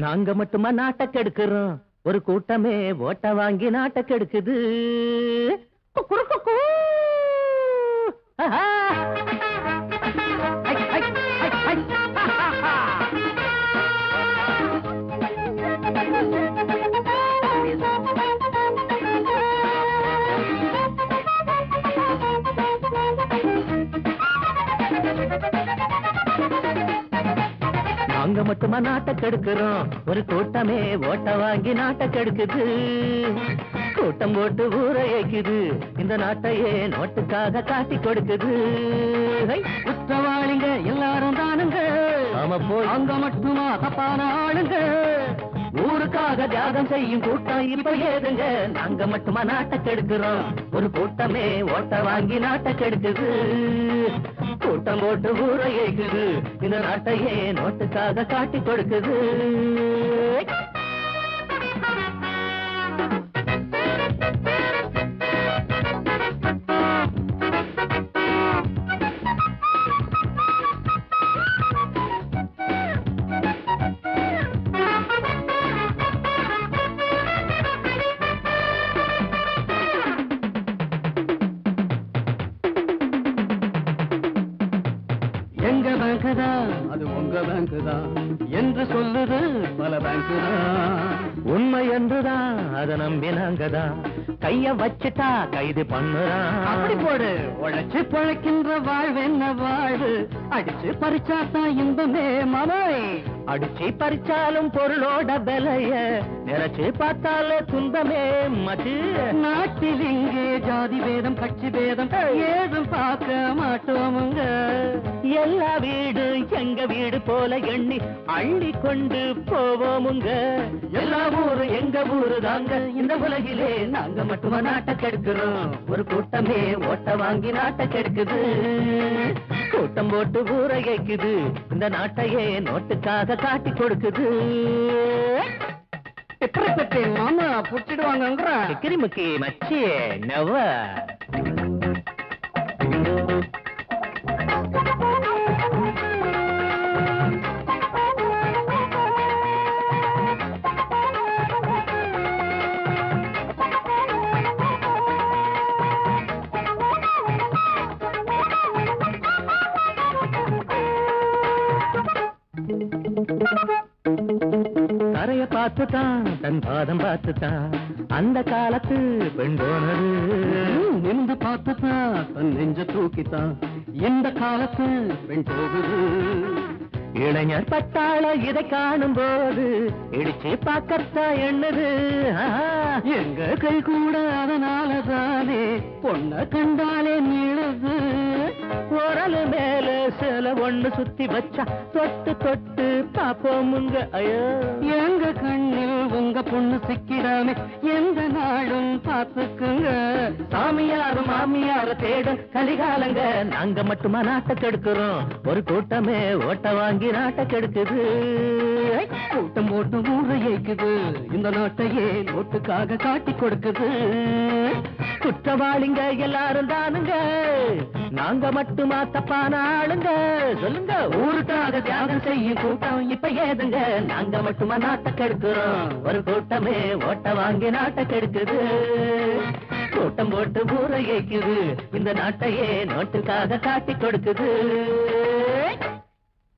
நாங்க மட்டுமா நாட்டை கெடுக்கிறோம், ஒரு கூட்டமே ஓட்ட வாங்கி நாட்டை கெடுக்குது. நாங்க மட்டுமா நாட்டை கெடுக்கிறோம், ஒரு கூட்டமே ஓட்ட வாங்கி நாட்டை கெடுக்குது. கூட்டம் போட்டு ஊரை ஏக்குது, இந்த நாட்டையே நோட்டுக்காக காட்டி கொடுக்குது. குற்றவாளிங்க எல்லாரும் தானுங்க, ஆமா போய் அங்க மட்டுமா தப்பான ஆளுங்க. ஊருக்காக தியாகம் செய்யும் கூட்டம் இப்ப ஏதுங்க. நாங்க மட்டுமா நாட்டை கெடுக்கிறோம், ஒரு கூட்டமே ஓட்ட வாங்கி நாட்டை கெடுக்குது. கூட்டம் போட்டு ஊரை ஏக்குது, இந்த நாட்டையே நோட்டுக்காக காட்டி கொடுக்குது. எங்க பேங்க் தான், அது உங்க பேங்க் தான் என்று சொல்லுது பல பேங்க் தான். உண்மை என்றுதான் அதை நம்பினாங்கதான், கைய வச்சுட்டா கைது பண்ணுறான். அப்படி போடு, உழைச்சு பழைக்கின்ற வாழ்வு என்ன வாழ்வு, அடிச்சு பறிச்சாத்தான் இன்பமே மலை. அடிச்சு பறிச்சாலும் பொருளோட விலைய நினைச்சு பார்த்தாலே துன்பமே மச்சு. நாட்டில் இங்கே ஜாதி பேதம் கட்சி பேதம் ஏதும் பார்க்க மாட்டோமுங்க. எல்லா வீடு எங்க வீடு போல எண்ணி அள்ளி கொண்டு போவோமுங்க. எல்லா ஊரு எங்க ஊரு தாங்க, இந்த உலகிலே நாங்க மட்டுமா நாட்டை கெடுக்கிறோம், ஒரு கூட்டமே ஓட்ட வாங்கி நாட்டை கெடுக்குது. கூட்டம் போட்டு ஊரை கேக்குது, இந்த நாட்டையே நோட்டுக்காக காட்டி கொடுக்குது. மாமா புடிச்சிடுவாங்க கிரிமுக்கி மச்சி நவ. கரைய பார்த்துதான் தன் பாதம் பார்த்துதான் அந்த காலத்து பெண் போனது. நின்று பார்த்துதான் தன் நெஞ்ச தூக்கித்தான் இந்த காலத்து பெண் போகுது. இளைஞர் பட்டாள இதை காணும் போது இடிச்சு பார்க்கத்தா எண்ணுது. எங்க கை கூட அதனாலதானே பொண்ண கண்டாலே நீளுது. உரலு மேல சில ஒண்ணு சுத்தி வச்சா தொட்டு தொட்டு பாப்போமுங்க. ஐயோ எங்க கண்ணில் உங்க பொண்ணு சிக்கிடாமே எந்த நாளும் பார்த்துக்குங்க. சாமியாரு மாமியார தேடும் கலிகாலங்க, நாங்க மட்டுமா நாட்டை கெடுக்கிறோம், ஒரு கூட்டமே ஓட்ட வாங்கி நாட்டை கெடுக்குது. கூட்டம் போட்டு ஊரை ஏக்குது, இந்த நாட்டையே நோட்டுக்காக காட்டி கொடுக்குது. குற்றவாளிங்க எல்லாரும் தானுங்க, நாங்க மட்டுமா தப்பான ஆளுங்க. சொல்லுங்க, ஊருக்காக தியாகம் செய்யும் கூட்டம் இப்ப ஏதுங்க. நாங்க மட்டுமா நாட்டை கெடுக்கிறோம், ஒரு கூட்டமே ஓட்ட வாங்கி நாட்டை கெடுக்குது. கூட்டம் போட்டு ஊரை ஏக்குது, இந்த நாட்டையே நோட்டுக்காக காட்டி கொடுக்குது.